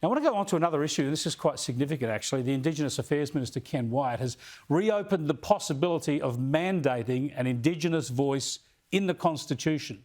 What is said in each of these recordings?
Now, I want to go on to another issue, and this is quite significant actually. The Indigenous Affairs Minister, Ken Wyatt, has reopened the possibility of mandating an Indigenous voice in the Constitution.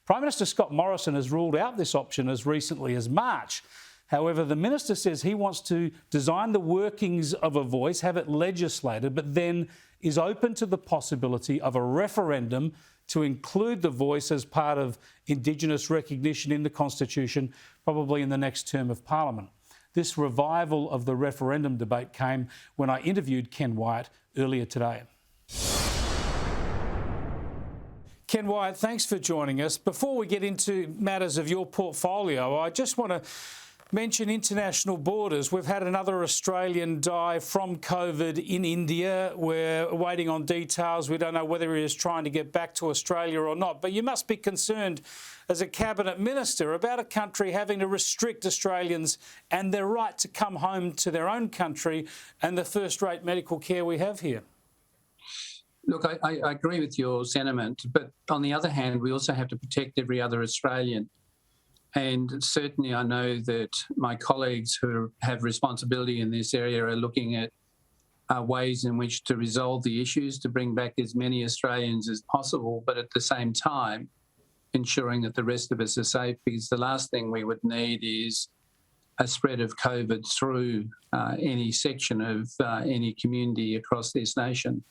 Prime Minister Scott Morrison has ruled out this option as recently as March. However, the minister says he wants to design the workings of a voice, have it legislated, but then is open to the possibility of a referendum to include the voice as part of Indigenous recognition in the Constitution, probably in the next term of Parliament. This revival of the referendum debate came when I interviewed Ken Wyatt earlier today. Ken Wyatt, thanks for joining us. Before we get into matters of your portfolio, I just want to mention international borders. We've had another Australian die from COVID in India. We're waiting on details. We don't know whether he is trying to get back to Australia or not. But you must be concerned as a cabinet minister about a country having to restrict Australians and their right to come home to their own country and the first-rate medical care we have here. Look, I agree with your sentiment, but on the other hand, we also have to protect every other Australian. And certainly I know that my colleagues who have responsibility in this area are looking at ways in which to resolve the issues, to bring back as many Australians as possible, but at the same time ensuring that the rest of us are safe, because the last thing we would need is a spread of COVID through any section of any community across this nation.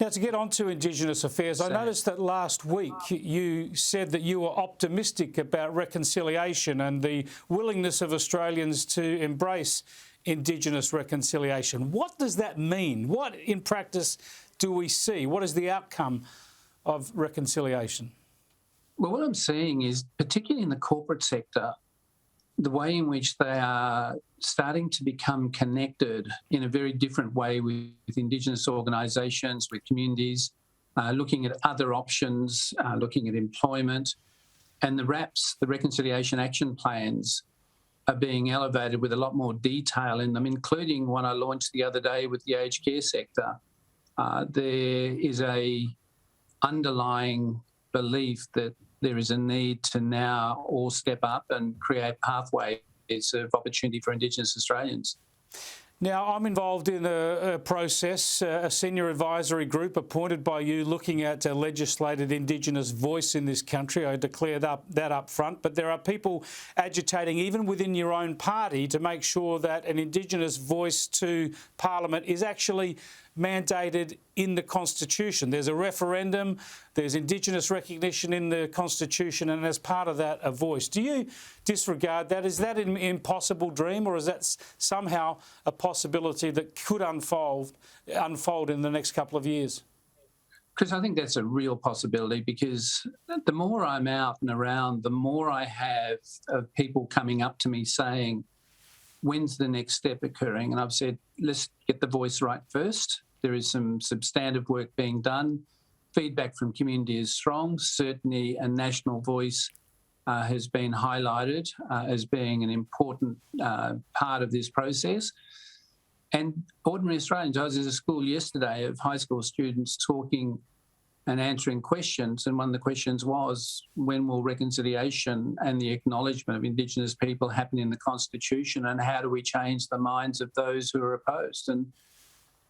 Now, to get on to Indigenous affairs, I noticed that last week you said that you were optimistic about reconciliation and the willingness of Australians to embrace Indigenous reconciliation. What does that mean? What, in practice, do we see? What is the outcome of reconciliation? Well, what I'm seeing is, particularly in the corporate sector, the way in which they are starting to become connected in a very different way with Indigenous organisations, with communities, looking at other options, looking at employment. And the RAPs, the Reconciliation Action Plans, are being elevated with a lot more detail in them, including one I launched the other day with the aged care sector. There is a underlying belief that there is a need to now all step up and create pathways of opportunity for Indigenous Australians. Now, I'm involved in a process, a senior advisory group appointed by you looking at a legislated Indigenous voice in this country. I declared that up front, but there are people agitating even within your own party to make sure that an Indigenous voice to Parliament is actually mandated in the Constitution. There's a referendum, there's Indigenous recognition in the Constitution, and as part of that, a voice. Do you disregard that? Is that an impossible dream, or is that somehow a possibility that could unfold in the next couple of years? Chris, I think that's a real possibility, because the more I'm out and around, the more I have of people coming up to me saying, when's the next step occurring? And I've said, let's get the voice right first. There is some substantive work being done. Feedback from community is strong. Certainly a national voice has been highlighted as being an important part of this process. And ordinary Australians, I was at a school yesterday of high school students talking and answering questions, and one of the questions was, when will reconciliation and the acknowledgement of Indigenous people happen in the Constitution, and how do we change the minds of those who are opposed? And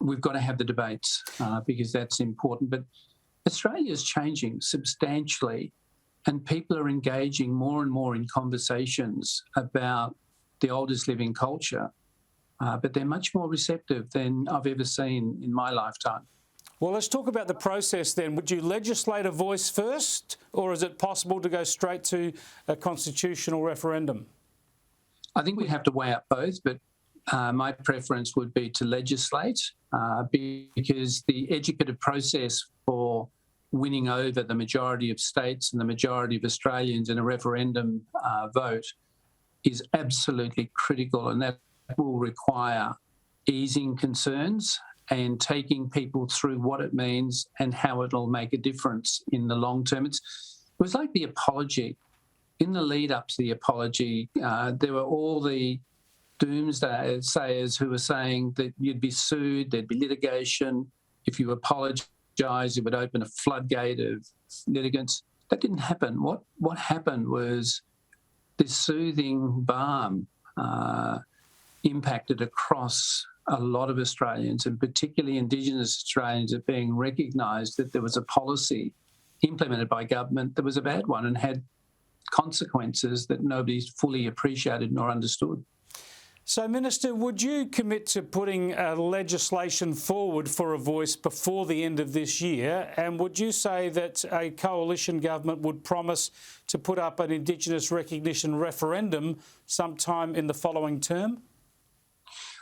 we've got to have the debates because that's important. But Australia is changing substantially, and people are engaging more and more in conversations about the oldest living culture, but they're much more receptive than I've ever seen in my lifetime. Well, let's talk about the process then. Would you legislate a voice first, or is it possible to go straight to a constitutional referendum? I think we have to weigh up both, but my preference would be to legislate because the educative process for winning over the majority of states and the majority of Australians in a referendum vote is absolutely critical, and that will require easing concerns and taking people through what it means and how it'll make a difference in the long term. It was like the apology. In the lead up to the apology, there were all the doomsayers who were saying that you'd be sued, there'd be litigation. If you apologise, it would open a floodgate of litigants. That didn't happen. What happened was this soothing balm impacted across a lot of Australians, and particularly Indigenous Australians, are being recognised that there was a policy implemented by government that was a bad one and had consequences that nobody's fully appreciated nor understood. So, Minister, would you commit to putting legislation forward for a voice before the end of this year? And would you say that a coalition government would promise to put up an Indigenous recognition referendum sometime in the following term?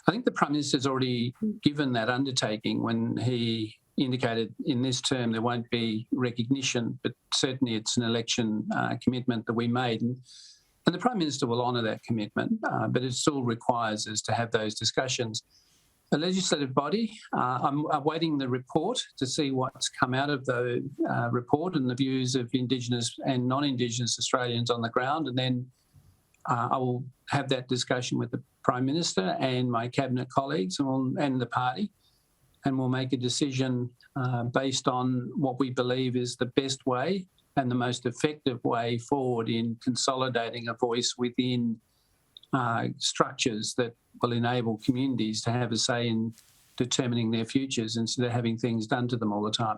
I think the Prime Minister's already given that undertaking when he indicated in this term there won't be recognition, but certainly it's an election commitment that we made. And the Prime Minister will honour that commitment, but it still requires us to have those discussions. The legislative body, I'm awaiting the report to see what's come out of the report and the views of Indigenous and non-Indigenous Australians on the ground, and then I will have that discussion with the Prime Minister and my Cabinet colleagues and the party, and we'll make a decision based on what we believe is the best way and the most effective way forward in consolidating a voice within structures that will enable communities to have a say in determining their futures instead of having things done to them all the time.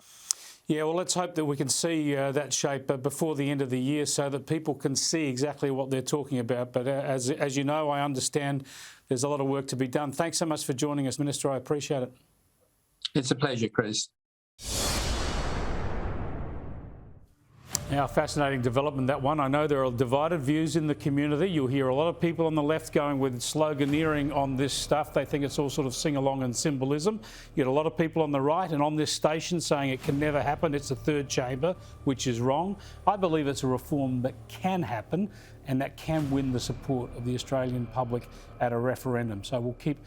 Yeah, well, let's hope that we can see that shape before the end of the year so that people can see exactly what they're talking about. But as you know, I understand there's a lot of work to be done. Thanks so much for joining us, Minister. I appreciate it. It's a pleasure, Chris. Now, fascinating development, that one. I know there are divided views in the community. You'll hear a lot of people on the left going with sloganeering on this stuff. They think it's all sort of sing-along and symbolism. You get a lot of people on the right and on this station saying it can never happen. It's a third chamber, which is wrong. I believe it's a reform that can happen and that can win the support of the Australian public at a referendum. So we'll keep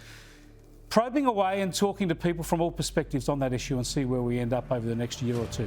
probing away and talking to people from all perspectives on that issue and see where we end up over the next year or two.